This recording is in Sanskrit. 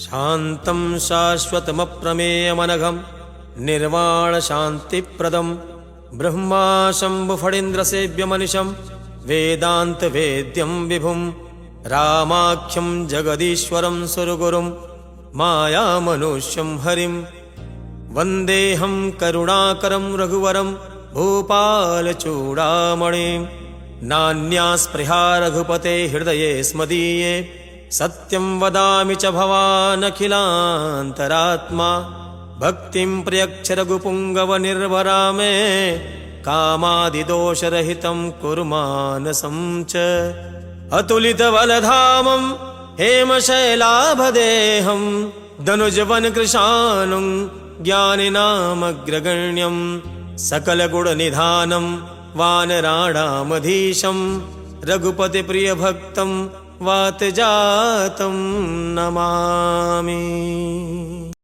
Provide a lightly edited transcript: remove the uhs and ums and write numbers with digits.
शान्तं शाश्वतमप्रमेयमनघं निर्वाणशान्तिप्रदं ब्रह्मा शम्भुफणीन्द्रसेव्यमनिशं वेदान्तवेद्यं विभुं रामाख्यं जगदीश्वरं सुरगुरुं मायामनुष्यं हरिं वन्देऽहं करुणाकरं रघुवरं भूपालचूडामणिं नान्या स्पृहा रघुपते हृदये स्मदीये सत्यं वदामि च भवानखिलान्तरात्मा भक्तिं प्रयच्छ रघुपुङ्गवनिर्भरा मे कामादिदोषरहितं कुरु मानसं च अतुलितबलधामं हेमशैलाभदेहं दनुजवनकृशानुं ज्ञानिनामग्रगण्यं सकलगुणनिधानं वानराणामधीशं रघुपतिप्रियभक्तं वातजातं नमामि।